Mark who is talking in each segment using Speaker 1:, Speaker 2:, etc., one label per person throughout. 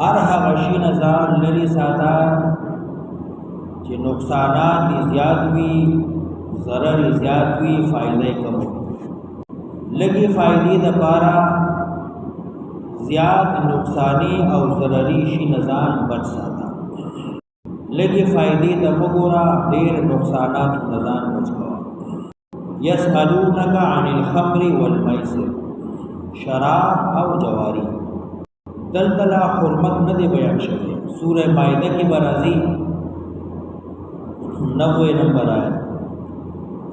Speaker 1: हर हगं शي نه ځان لرې ساته چې نقصانات یې زیات وي، ضرر یې زیات وي، فایده یې کم وي. لږې فایدې دپاره زیات نقصاني او ضرري شي نه ځان بچ ساته. لږې فایدې ته مه ګوره، ډېر نقصانات نه ځان بچ کوه. یسألونک عن الخمر والمیسر، شراب او جواری. دلته لا حرمت نه دی بیان شوی. سوره مائده کې به راځي 90 نمبر آیت،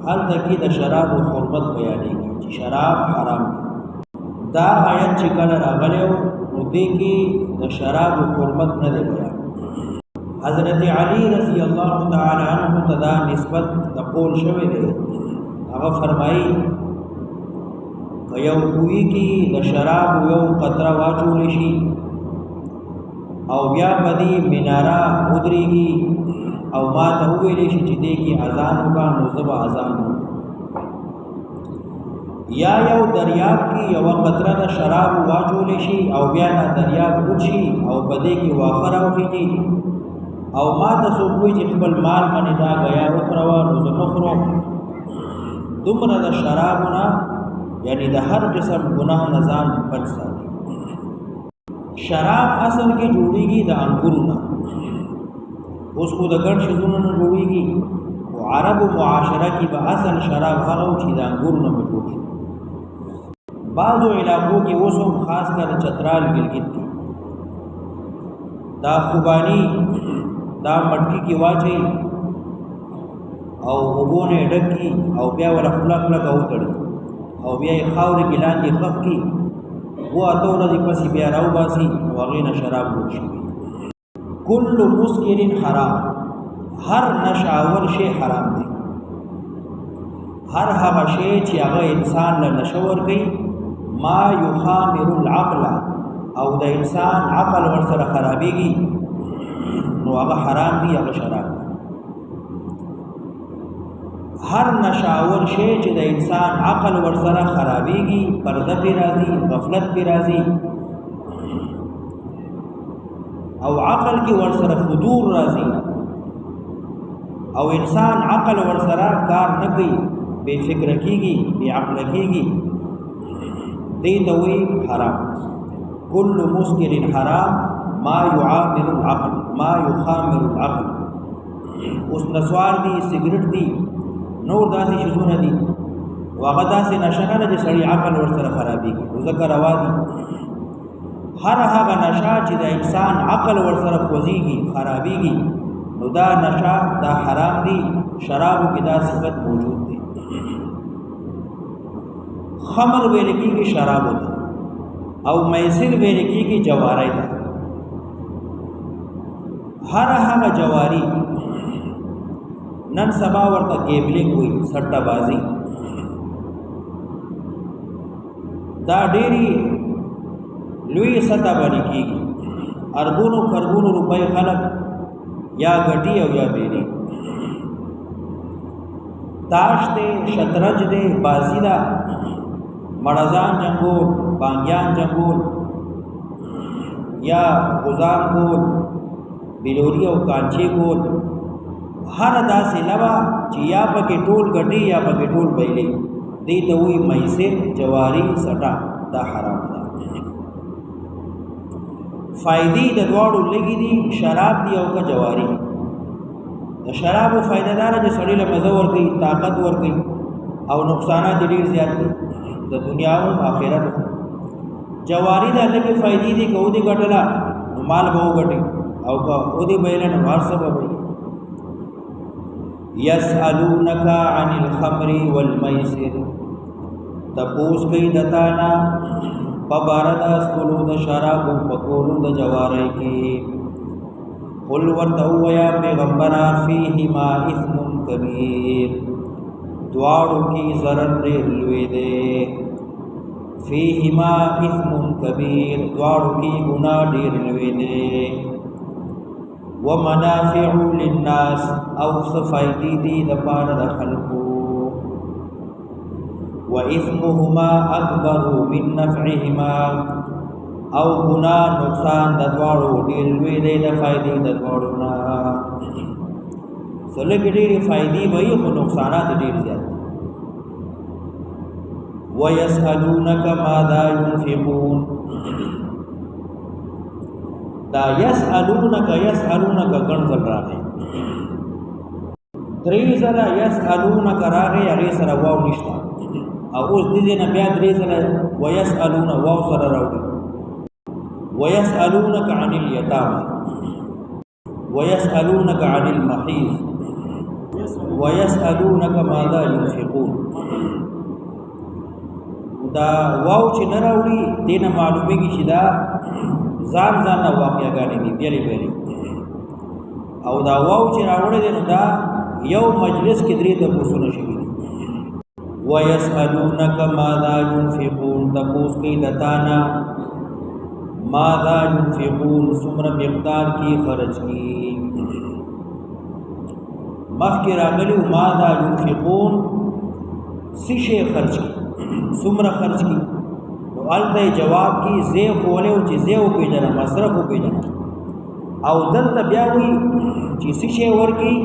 Speaker 1: هلته کې د شراب و حرمت بیانېږي چې شراب حرام دی. دا آیت چې کله راغلی و نو دې کې د شراب و حرمت نه دی بیان. حضرت علی رضی الله تعالی عنہ ته دا نسبت د قول شوی دی. هغه فرمایي که یو کوی کې د شراب یو قطره واچول شي او بیا په دې مناره ودرېږي او ما ته وویلی شي چې دې کې اذان وکړه، نو زه به اذان وکړم. یا یو دریاب کې یوه قطره د شراب واچولی شي او بیا دا دریاب وچ شي او په دې کې واښه راوخېږي او ما ته څوک وایي چې خپل مال باندې دا ګیا وخوروه، نو زه نه خورم. دومره د شرابو نه یعنی د هر قسم ګناه نه ځان بچ ساتي. شراب اصل کې جوړیږي د انګورو نه، اوس خو د ګڼ شیزونو نه جوړیږي، خو عربو معاشره کې به اصل شراب هغه و چې د انګورو نه به جوړ شي. بعضو علاقو کې اوس هم خاص کر چترال ګلګت کې دا خوبانی دا مټکی کې واچي او اوبو نه ډک کي او بیا ور خپل خپل وتړي او بیا یې خاورې کې لاندې خف کي، و اته ورځې پسې بیا راو باسي او هغې نه شراب جوړ شي. کل مسکر حرام، هر نشاور شی حرام دی. هر هغه شی چې هغه انسان له نشه ورکوي، ما یخامر العقل، او د انسان عقل ورسره خرابېږي، نو هغه حرام دی، هغه شراب. هر نشاور شی چې د انسان عقل ورسره خرابېږي، پرده پې راځي، غفلت پې راځي او عقل کې ورسره فدور راځي او انسان عقل ورسره کار نه کوي، بې فکره کېږي، بې عقله کېږي، دې ته وایي حرام. کل مسکر حرام ما یعامر العقل، ما یخامر العقل. اوس نسوار دي، سګرټ دي، نور داسې شیزونه دي، او هغه داسې نشه نه ده چې سړي عقل ورسره خرابېږي، نو ځکه روا دي. هر هغه نشه چې د انسان عقل ورسره خوځېږي، خرابېږي، نو دا نشه دا حرام دي. شرابو کې دا صفت موجود دی. خمر ویل کېږي شرابو ته، او میسر ویل کېږي جواری ته. هر هغه جواری نن سبا ورته گیبلنګ وي، سټه بازي، دا ډېری لوی سطح باندې کېږي. اربونو کربونو روپۍ خلک یا ګټي او یا بیري. تاش دی، شطرنج دی، بازی ده، مړزان جنګول، بانګیان جنګول یا غزان کول، بلوري او کانچې کول، هر داسې لبا چې یا پکې ټول ګټي یا پکې ټول بیلي، دې ته وایي میسر، جواری، سټه. دا حرام ده. فائدې د دواړو لږې دي، شراب دی او که جواری. د شرابو فایده دا ده چې سړي له مزه ورکوي، طاقت ورکوي، او نقصانات ډېر زیات دي د دنیا او آخرت. جواری دا لږې فایدې دي، که ودې ګټله نو مال به وګټي، او که ودې بیله نو هر څه به بیلي. یسألونک عن الخمر والمیسر، تپوس کوي د تا نه په باره د څښلو د شرابو په کولو د جواری کې. قل ورته ووایه پیغمبره فیهما اثم کبیر، دواړو کې ضرر ډېر لوی دی. فیهما اثم کبیر، دواړو کې ګناه ډېر لوی دی. ومنافع للناس، او صفایدی دی د پاره د خلقو. واثمهما اکبر من نفعهما، او ګناه نقصان د دواړو ډېر لوی دی د فائدې د دواړو نه سلګ ډېرې فائدې وي خو نقصانات ډېر زیات ويسألونك ماذا ينفقون دا يسألونك ګڼ ځل راغی درې ځله يسألونك راغی هغې سره واو نشته او اوس دې نه بیا درې ځله ويسألون واو سره راوړي ويسألونك عن اليتامى ويسألونك عن المحيض ويسألونك ماذا ينفقون دا واو چې نه راوړي دې نه معلومېږي چې دا ځان نه واقعګانې دي بیلې بیلې او دا واو چې راوړی دی نو دا یو مجلس کې درې تپوسونه شوي دي ويسألونك ماذا ينفقون تپوس کوي د تا نه ماذا ينفقون څومره مقدار کې خرج کی مخکې راغلي ماذا ينفقون څه شی خرج کی څومره خرج کی نو هلته جواب کې زه خولې او چې زه وپېژنم مصرف وپېژنم او دلته بیا وایي چې څه شی ورکړي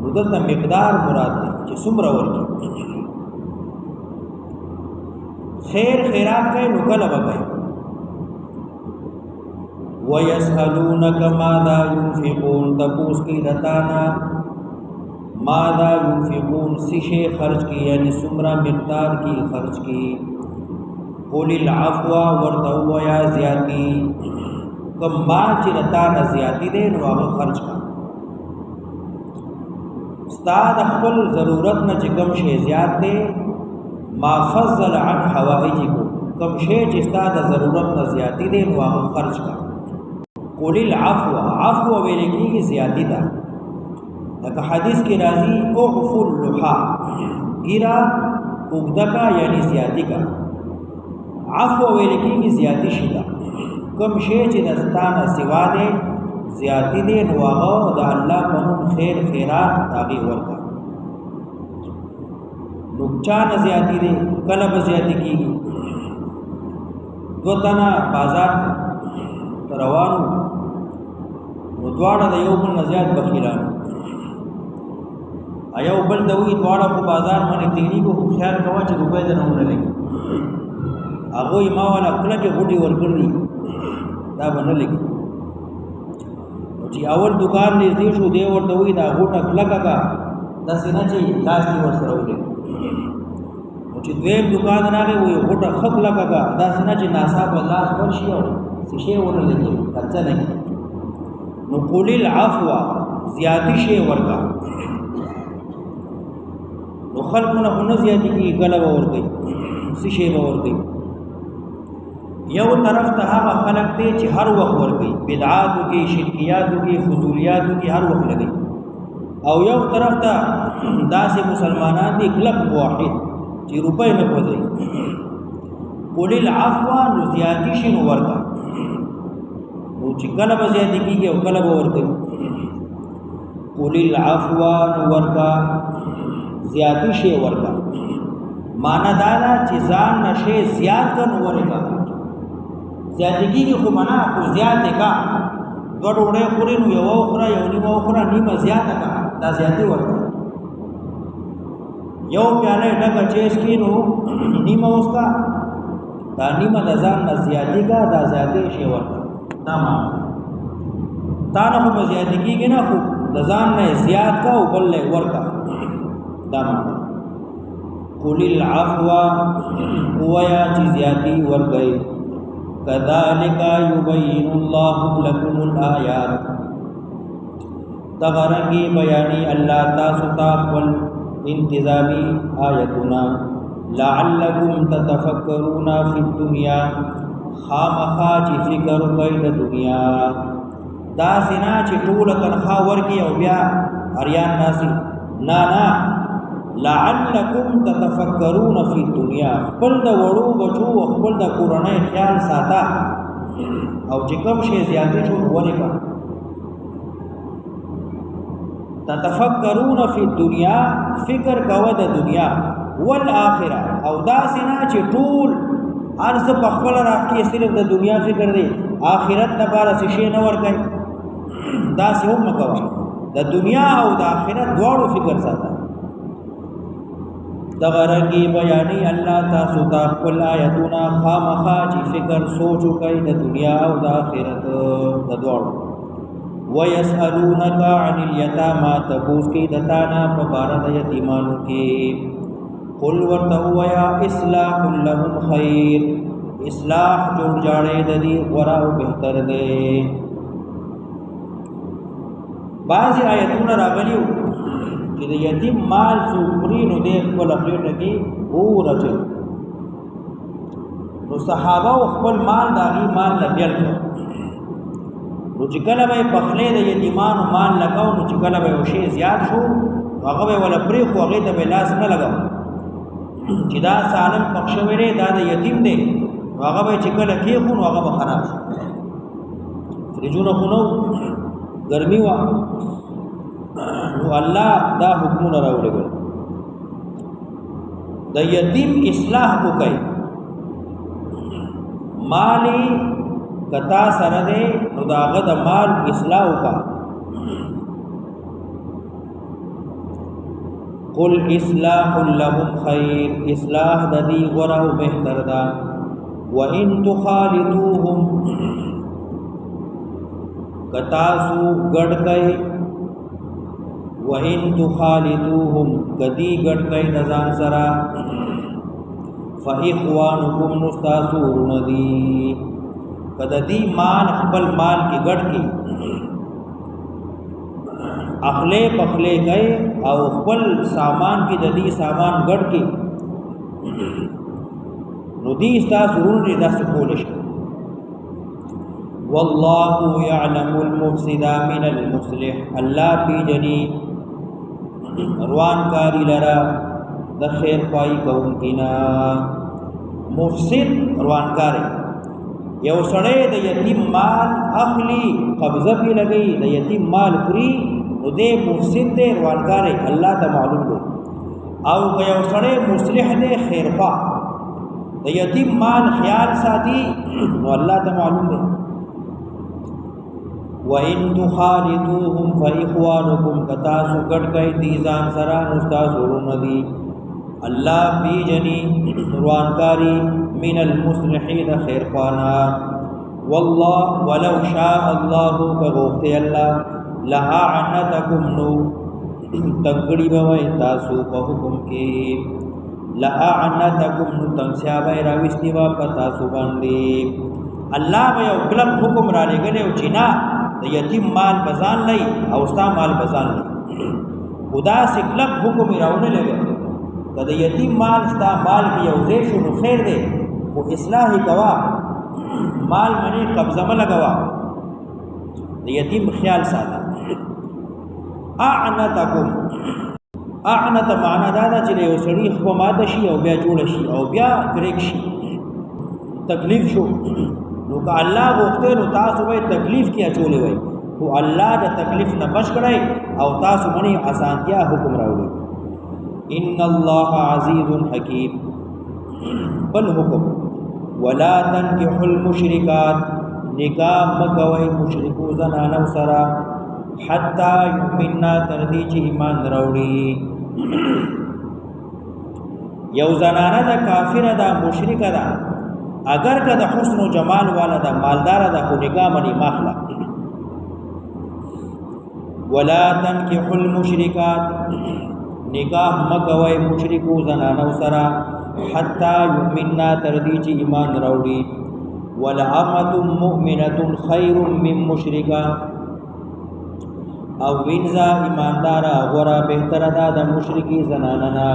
Speaker 1: نو دلته مقدار مراد دی چې څومره ورکړي خیر خیرات کوي نو کله به کوي ويسألونك ماذا ينفقون تپوس کوي د تا نه ماذا ينفقون سشے خرچ کی یعنی سمرا مقدار کی خرچ کی قل العفو ورتو یا زیاتی کم مال چې نتا نه زیاتی دی نو هغه خرچ کا استاد خپل ضرورت نه چې کم شی زیات دی ما فضل عن حوائجکم کم شی چې استاد ضرورت نه زیاتی دی نو هغه خرچ کا قل العفو عفو ویل کېږي زیاتی ده لکه حدیث کی راضی اغفو اللحا گیرا اگدکا یعنی زیادی کا عفو ویلکی کی زیادی شدا کم شی چې دستانه سوا دے زیادی دے نواغو دا اللہ پنون خیر خیرات تاغی ورکا نکچان زیادی دے کلب زیادی کی گی دو تنا بازار تروانو ندوارا دا یو بل نزیاد بخیرانو ایو بل دوی دواړه په بازار باندې تیری کو خیال کوا چې روپې نه ونه لګي هغه ما ولا خپل کې غوټي ورګړي دا باندې لګي چې اول دکان دې شو دی ورته وی دا غوټه لګا دا سينه چې لاس دی ور سره ولګي چې دویم دکان راغی وی غوټه خپ لګا دا سينه چې ناصاب لاس ورشي او شي ونه لګي خرچه نه نو قول العفو زیاتی شی ورکا نو خلقونه نه زیاتی کی غلبه ور کوي سشي به ور کوي یو طرف ته هغه خلق دی چې هر وخت ور کوي بدعات کی شرکیات کی فضولیات کی هر وخت لګي او یو طرف ته داسې مسلمانان دي کلب واحد چې روپۍ نه کوي قول العفو نو زیاتی شي نو ورکا نو چې کله به زیاتی کیږي او کله به ور کوي قول العفو نو ورکا زیاتی شی ورکا مانا دادا چې ځان نشي زیات کن ورکا زیاتګي خو منا خو زیات کا دوه ډوړې خوري نو یو خورا یو نیمه خورا نیمه زیات کا دا زیاتی ورکا یو پیاله ډکه چیس کینو نیمه اوس کا دا نیمه د ځان نه زیاتی کا دا زیاتې شی ورکا دا ما تا نه خو زیاتګي نه خو د ځان نه زیات کا او بل ورکا داما قل العفو ويا جزياتي ورغي كذلك يبين الله لكم الآيات تغرنگی بیانی اللہ تاسو تاقل انتظامی آیتنا لعلكم تتفکرون فی الدنیا خامخا چی فکر قید دنیا دا سنا چی طول تنخوا ورکی او بیا اریان ناسی نانا لعلکم تتفکرون فی الدنیا خپل د وړو بچو خپل د کورنۍ خیال ساته او چې کوم شی زیاتې شو ونه کا تتفکرون فی الدنیا فکر کوه د دنیا والآخرة او دا سنا چې ټول هر څه په خپل راکې صرف د دنیا فکر دی آخرت لپاره څه شی نه ورکړي دا څه هم مکوه د دنیا او د آخرت دواړو فکر ساته دغه رنګي بیانې الله تاسو ته خپل آیتونه خامخا چې فکر سوچ وکړي د دنیا او د آخرت د دواړو ويسألونك عن اليتامى تبوس کی دتانا پبارد یتیمانو کی قل ورتو یا اصلاح لهم خیر اصلاح جوړ جاړې د دې غوړه او بهتر دی بعض آیتونه راغلیو چې د یتیم مال څوکري نو دې خپل خپل کې ورته نو صحابه خپل مال داغي مال لګل نو چې کله به پخلې د یتیمانو مال لګاو نو چې کله به وشي زیات شو هغه به ولا پرې خو هغه ته به لاس نه لګاو چې دا سالم پښویره دا د یتیم دی هغه به چې کله کې خو نو هغه به خراب شي فرجونه خو نو ګرمي وا نو الله دا حکمونه راوړل د یتیم اصلاح وکړي مالی کتا سره دې نو داغه د مال اصلاح وکا قل اصلاح لهم خیر اصلاح د دې غوړه او بهتر ده وان تخالطوهم کتا سو ګډ کای وان تخالطوهم کدی ګډ کای نزان سره فاخوانکم نستاسون دی کده دی مال خپل مال کې ګډ کې اخلے پخلے گئے او خپل سامان کې د دې سامان ګډ کې نو دې تاسو ورونه داس کول شي والله يعلم المفسد من المصلح الله پی جنی روان کاری لرا د خیر پای کوم کینا مفسد روان کاری یو سړی د یتیم مال اخلي قبضه پی لګي د یتیم مال پوری نو دې مفسد دې روانګار الله ته معلوم دی او که یو سړی مصلح دې خیرخوا د یتیم مال خیال ساتي نو الله ته معلوم دی وان تخالطوهم فاخوانكم کتاسو ګډ کای دي ځان سره استاد ورونه دي الله بی جنی روانکاری من المصلحین خیر خوانا والله ولو شاء الله بغفت الله لأعنتكم نو تنگڑی بوئی تاسو پا حکم کی لأعنتكم نو تنگسیا بائی راوستی با پا تاسو باندی اللہ با یو کلم حکم را لے گلے و چینا دا یتیم مال بزان لئی او ستا مال بزان لئی خدا سے کلم حکم راونے لگے کہ دا یتیم مال ستا مال کی یوزیشو نو خیر دے وہ اصلاحی کوا مال منی قبضہ ملگوا دا یتیم خیال ساتا اعنتکم اعنت معنا دادا چې یو سړی خو ماده شي او بیا جوړ شي او بیا کریک شي تکلیف شو نو که الله غوښته نو تاسو به تکلیف کې اچولې وای خو الله د تکلیف نه بچ کړای او تاسو باندې آسانتیا حکم راوړي ان الله عزیز حکیم بل حکم ولا تنكحوا المشركات نکاح مکوي مشرکو زنانو سره حتا یؤمننا تردی چې ایمان راوړي یو زنانه د کافر ده مشرک ده اگر که د حسن و جمال والا ده مالدار ده خو نکاح منی ماخلا ولا تنكحوا المشركات نکاح مکوي مشرکو زنانو سره حتا یؤمننا تردی چې ایمان راوړي ولأمة مؤمنة خير من مشركة او وینزا ایماندارا غورا بہتر دا دا مشرکی زناننا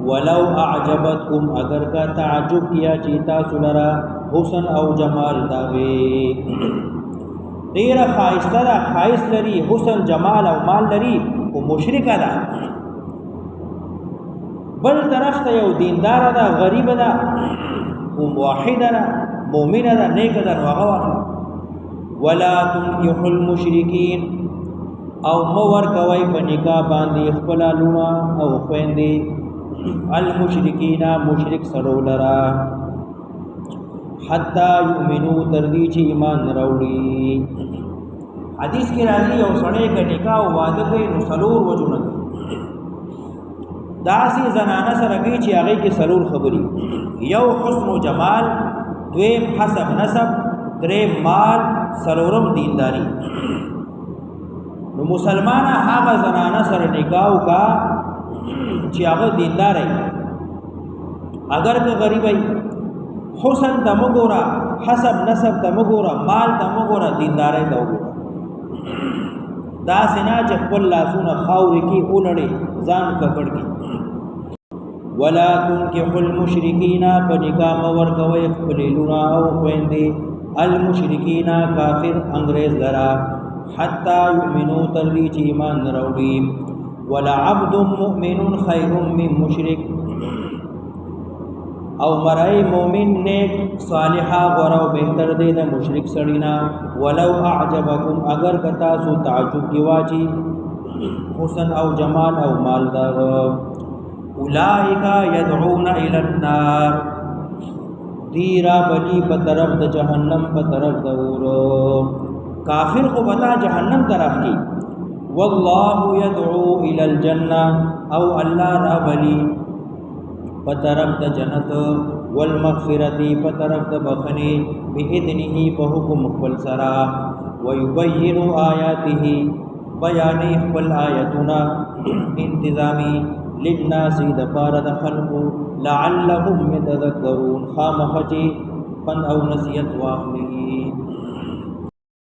Speaker 1: ولو اعجبتکم اگر کا تعجب کیا چیتا سلرا حسن او جمال داوی دیر خائست دا خائست لری حسن جمال او مال لری او مشرک دا بل طرف تا یو دیندار دا غریب دا او موحد دا مومن دا نیک دا نوغوا ولا تنكحوا المشرکین او مور کوي په نکاح باندې خپل لونه او خويندې المشرکین مشرک سره لرا حتی یؤمنو تردی چی ایمان راوړي. حدیث کې راځي یو سړی که نکاح او واده کوي نو څلور وجونه کوي. داسې زنانه سره کوي چې هغې کې څلور خبرې، یو حسن و جمال، دویم حسب نسب، دریم مال، څلورم دینداری. نو مسلمانه هغه زنانه سره نکاح وکړه چې هغه دیندار وي، اگر که غریب وي. حسن ته مه ګوره، حسب نسب ته مه ګوره، مال ته مه ګوره، دیندارۍ ته وګوره. داسې نه چې خپل لاسونه خاورې کې ولړې ځان ککړ کړي. ولا تنکحوا المشرکین، په نکاح مه ورکوئ خپلې لونه او خویندې المشرکین کافر انګریز لرا حتی یؤمنو تر دې چې ایمان نه راوړي. ولعبد مؤمن خیر من مشرک، او مرای مومن نیک صالحا غوره او بهتر دی د مشرک سړي نه. ولو اعجبکم، اگر که تاسو تعجب کې واچي حسن او جمال او مال دغه. اولئک یدعون الی النار، دی را بلی په طرف د جهنم، په طرف د اور. کافر خو بتا جهنم طرف کی. والله یدعو الی الجنه، او الله را بلی په طرف د جنت. والمغفرتی، په طرف د بخنی. باذنه، په حکم خپل سرا. ویبین آیاته، بیانی خپل آیتنا انتظامی. للناس، د پاره د خلقو. لعلهم یتذکرون، خامخ چې پند او نصیحت واخلي.